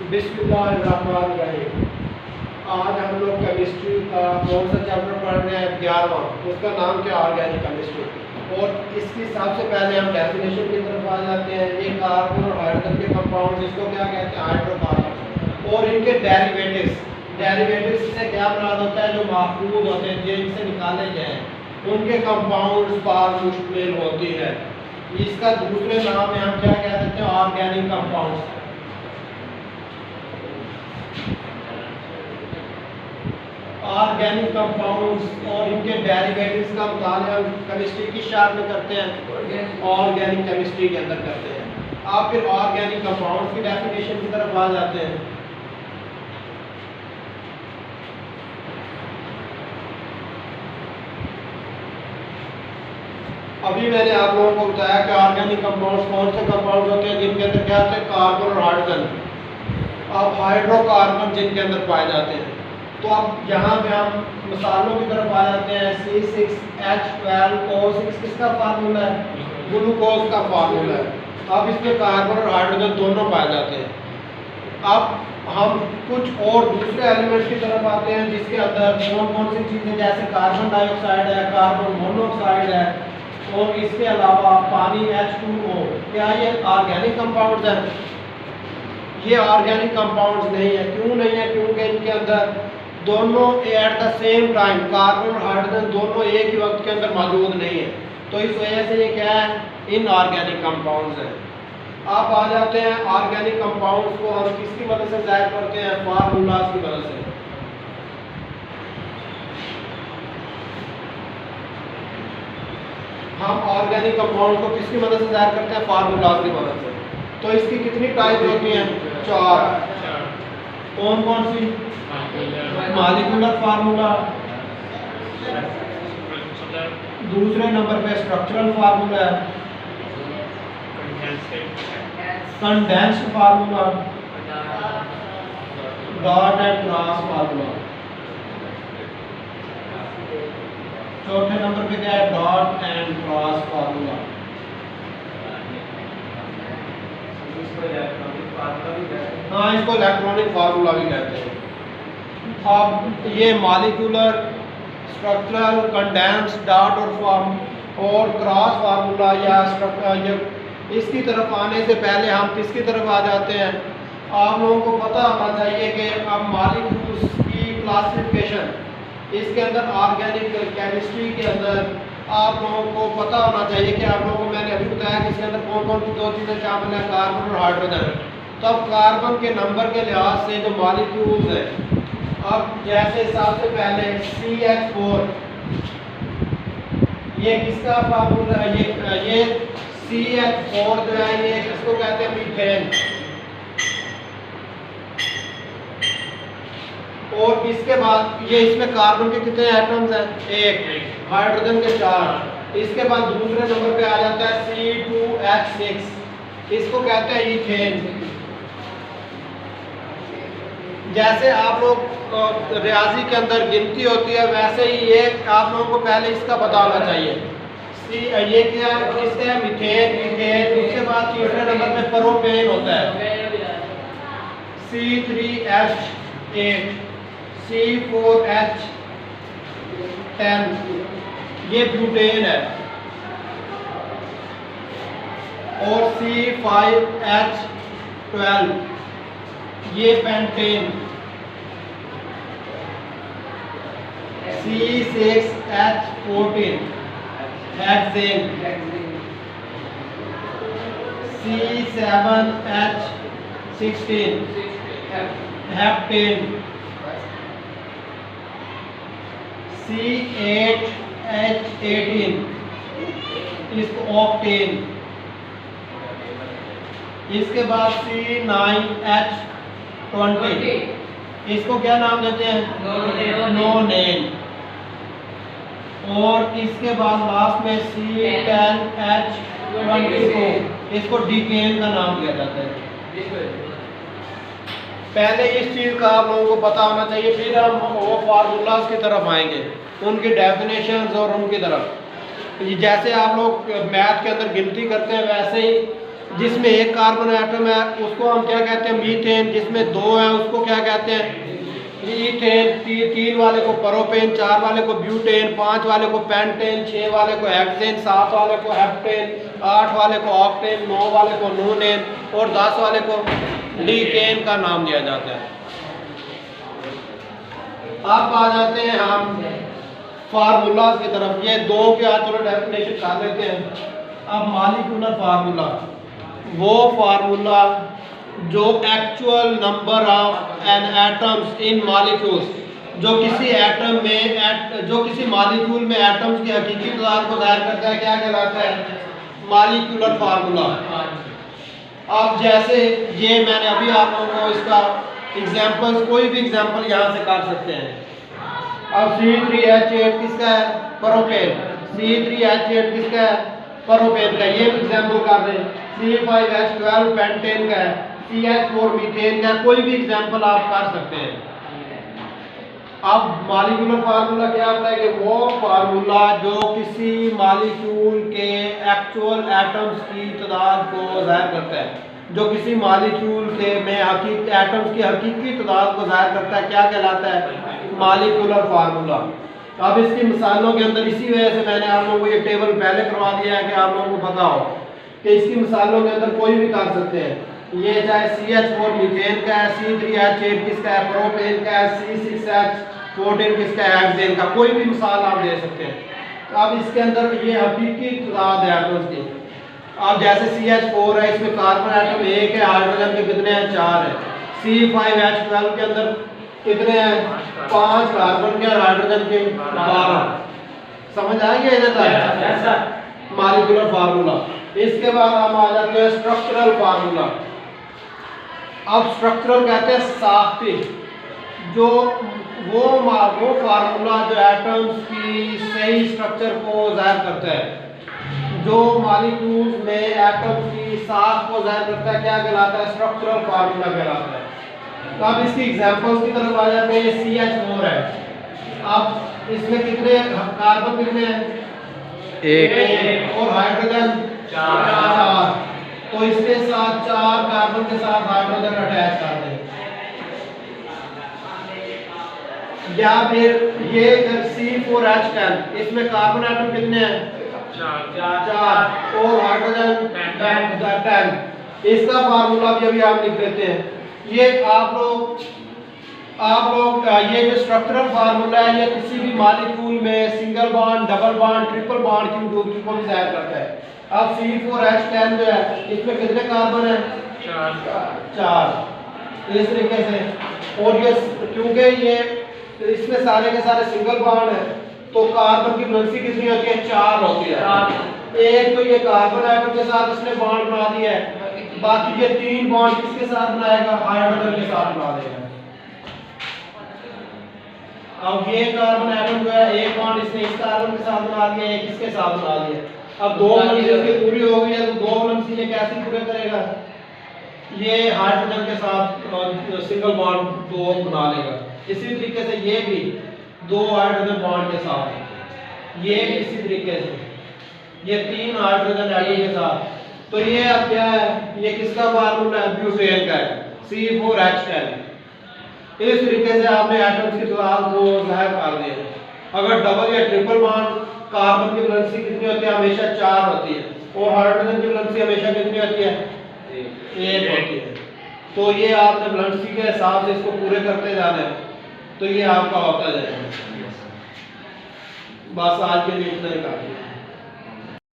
बिस्मिल्लाहिर्रहमानिर्रहीम। आज हम लोग केमिस्ट्री का कौन सा चैप्टर पढ़ रहे हैं? 11वां। उसका नाम क्या? Organic chemistry. और इसकी सबसे पहले हम डेफिनेशन की तरफ आ जाते हैं। ये कार्बन और हाइड्रोजन के कंपाउंड, इसको क्या कहते हैं? हाइड्रोकार्बन। और इनके डेरिवेटिव्स से क्या मुराद होता है? जो माखूज होते हैं, जिनसे निकाले जाए उनके कंपाउंड्स पर मुश्तमिल होती है। इसका दूसरे नाम में हम क्या कह सकते हैं? Organic compounds. ऑर्गेनिक कंपाउंड्स और इनके डेरिवेटिव्स का मुताला हम केमिस्ट्री की शाख में करते हैं, ऑर्गेनिक केमिस्ट्री के अंदर करते हैं। आप फिर ऑर्गेनिक कंपाउंड्स की डेफिनेशन की तरफ आ जाते हैं। अभी मैंने आप लोगों को बताया कि ऑर्गेनिक कंपाउंड्स कौन से कंपाउंड होते हैं जिनके अंदर क्या होते हैं? कार्बन और हाइड्रोजन। अब हाइड्रोकार्बन जिनके अंदर पाए जाते हैं। तो अब यहाँ पे हम मिसालों की तरफ आ जाते हैं। C6H12O6 किसका फार्मूला है? ग्लूकोज का फार्मूला है। अब इसमें कार्बन और हाइड्रोजन दोनों पाए जाते हैं। अब हम कुछ और दूसरे एलिमेंट्स की तरफ आते हैं जिसके अंदर कौन कौन सी चीज़ें, जैसे कार्बन डाइऑक्साइड है, कार्बन मोनोऑक्साइड है, और इसके अलावा पानी H2O। क्या ये ऑर्गेनिक कंपाउंड्स हैं? ये ऑर्गेनिक कंपाउंड्स नहीं है। क्यों नहीं है? क्योंकि इनके अंदर दोनों at the same time, carbon और हाइड्रोजन दोनों एक ही वक्त के अंदर मौजूद नहीं है। तो इस वजह से ये क्या है? इनऑर्गेनिक कंपाउंड्स हैं। आप आ जाते हैं ऑर्गेनिक कंपाउंड्स को हम किसकी मदद से ज़ाहिर करते हैं? फार्मूलाज की मदद से। हम ऑर्गेनिक कंपाउंड को किसकी मदद से ज़ाहिर करते हैं? फार्मूलाज की मदद से। तो इसकी कितनी टाइप होती हैं? 4। कौन कौन सी? मॉलिक्यूलर फार्मूला, दूसरे नंबर पे structural formula, condensed formula, dot and cross formula. चौथे नंबर पे क्या है? Dot and cross formula. हाँ, इसको इलेक्ट्रॉनिक फार्मूला भी कहते हैं। अब ये मॉलिक्यूलर, स्ट्रक्चरल, कंडेंस्ड, डॉट और क्रॉस फार्मूला या इसकी तरफ आने से पहले हम किसकी तरफ आ जाते हैं? आप लोगों को पता होना चाहिए कि अब मॉलिक्यूल्स की क्लासिफिकेशन, इसके अंदर ऑर्गेनिक केमिस्ट्री के अंदर आप लोगों को पता होना चाहिए कि आप लोगों को मैंने अभी बताया कि इसके अंदर कौन कौन सी 2 चीज़ें शामिल हैं? कार्बन और हाइड्रोजन। तो अब कार्बन के नंबर के लिहाज से जो मॉलिक्यूल्स हैं, अब जैसे सबसे पहले CH4, ये किसका फार्मूला है? ये CH4 जो है, ये किसको कहते हैं? मीथेन। और इसके बाद ये इसमें कार्बन के कितने एटम्स हैं? 1। हाइड्रोजन के 4। इसके बाद दूसरे नंबर पे आ जाता है C2H6, इसको कहते हैं ईथेन। जैसे आप लोग रियाजी के अंदर गिनती होती है, वैसे ही ये आप लोगों को पहले इसका पता होना चाहिए। ये क्या है? किसका है? मीथेन। उसके बाद तीसरे नंबर पे प्रोपेन होता है, C3H8, C4H10, ये ब्यूटेन है। और C5H12, ये pentane. C6H14, hexane. C7H16, heptane. C8H18, इसको ऑक्टेन। इसके बाद C9H20, इसको क्या नाम देते हैं? नोनेन। और इसके बाद लास्ट में C10H22, इसको डीकेन का नाम दिया जाता है। पहले इस चीज़ का आप लोगों को पता होना चाहिए, फिर हम वो फार्मूलाज की तरफ आएंगे, उनकी डेफिनेशंस और उनकी तरफ। जैसे आप लोग मैथ के अंदर गिनती करते हैं, वैसे ही जिसमें एक कार्बन एटम है उसको हम क्या कहते हैं मीथेन, जिसमें 2 हैं उसको क्या कहते हैं ईथेन, 3 वाले को प्रोपेन, 4 वाले को ब्यूटेन, 5 वाले को पेंटेन, 6 वाले को हेक्सेन, 7 वाले को हेप्टेन, 8 वाले को ऑक्टेन, 9 वाले को नोनेन और 10 वाले को डीकेन का नाम दिया जाता है। अब आ जाते हैं हम फार्मूलाज की तरफ। ये 2 के आज थोड़ा डेफिनेशन कर लेते हैं। अब मॉलिक्यूलर फार्मूला, वो फार्मूला जो actual number of an atoms in molecules, जो किसी एटम में जो किसी मॉलिक्यूल में एटम्स की हकीकी तादाद को ज़ाहिर करता है, क्या कहलाता है मॉलिक्यूलर फार्मूला। अब जैसे ये मैंने अभी आप लोगों को इसका एग्जांपल्स, कोई भी एग्जांपल यहाँ से कर सकते हैं। अब C3H8 किसका है प्रोपेन, C3H8 किसका है प्रोपेन का, ये एग्जांपल कर रहे हैं। C5H12 पेंटेन का है, CH4 मीथेन का, कोई भी एग्जांपल आप कर सकते हैं। अब मॉलिक्यूलर फार्मूला क्या होता है कि वो फार्मूला जो किसी मॉलिक्यूल के एक्चुअल एटम्स की तादाद को ज़ाहिर करता है, जो किसी मॉलिक्यूल के में एटम्स की हकीकी तादाद को ज़ाहिर करता है, क्या कहलाता है मॉलिक्यूलर फार्मूला। अब इसकी मिसालों के अंदर, इसी वजह से मैंने आप लोगों को ये टेबल पहले करवा दिया है कि आप लोगों को पता हो कि इसकी मिसालों के अंदर कोई भी कर सकते हैं। ये चाहे CH4 मीथेन का है, C3H8 किसका है प्रोपेन का है, C6H14 किसका है हेक्सेन का, कोई भी मिसाल आप दे सकते हैं। तो अब इसके अंदर ये हकीकी तादाद है एटम्स की। अब जैसे CH4 है, इसमें कार्बन एटम 1 है, हाइड्रोजन के कितने हैं 4 है। C5H12 के अंदर कितने हैं 5 कार्बन के और हाइड्रोजन के 12। समझ आ गया इधर तक मॉलिक्यूलर फार्मूला। इसके बाद हम आ जाते हैं स्ट्रक्चरल फार्मूला। अब स्ट्रक्चरल कहते हैं साख्ती, जो वो फार्मूला जो एटम्स की सही स्ट्रक्चर को ज़ाहिर करता है, जो मॉलिक्यूल्स में एटम्स की साख को ज़ाहिर करता है, क्या कहलाता है स्ट्रक्चरल फार्मूला कहलाता है। तो अब इसकी एग्जांपल्स की तरफ आ जाते हैं। ये CH4 है, अब इसमें कितने कार्बन कितने हैं 1 और हाइड्रोजन 4। तो इसके साथ 4 कार्बन के साथ हाइड्रोजन अटैच कर दें। या फिर ये C4H10, इसमें कार्बन एटम कितने हैं 4 और हाइड्रोजन 10। इसका फार्मूला भी अभी आप लिख लेते हैं। ये आप लोग ये जो स्ट्रक्चरल फार्मूला है, ये किसी भी मॉलिक्यूल में single bond, double bond, triple bond की मौजूदगी को भी ज़ाहिर करता है। अब C4H10 जो है, इसमें कितने कार्बन है 4 इस तरीके से। और ये क्योंकि ये इसमें सारे के सारे सिंगल बॉन्ड है, तो कार्बन की वैलेंसी कितनी होती है 4 होती है। एक तो ये कार्बन एटम के साथ इसने बॉन्ड बना दिया है, बाकी ये 3 बॉन्ड किसके साथ बनाएगा हाइड्रोजन के साथ बना देगा। अब ये कार्बन एटम जो है, एक बॉन्ड इसने इस कार्बन के साथ बना दिया, एक इसके साथ बना दिया। अब 2 वैलेंसी इसकी पूरी हो गई है, तो 2 वैलेंसी ये कैसे पूरे करेगा, ये हाइड्रोजन के साथ सिंगल बॉन्ड 2 बना लेगा। इसी तरीके से ये भी 2 हाइड्रोजन बॉन्ड के साथ, ये इसी तरीके से ये 3 हाइड्रोजन एटम के साथ। तो ये अब क्या है, ये किसका फार्मूला है ब्यूटेन का है, C4H10। इस तरीके से आपने एटम्स की तादाद को ज़ाहिर कर दिया। अगर डबल या ट्रिपल बॉन्ड, कार्बन की वैलेंसी कितनी होती है हमेशा 4 होती है, और हाइड्रोजन की वैलेंसी हमेशा कितनी होती है 1 होती है। तो ये आपने वैलेंसी के हिसाब से इसको पूरे करते जाना है, तो ये आपका होता जाएगा। बस आज के लिए इतना ही काफी है।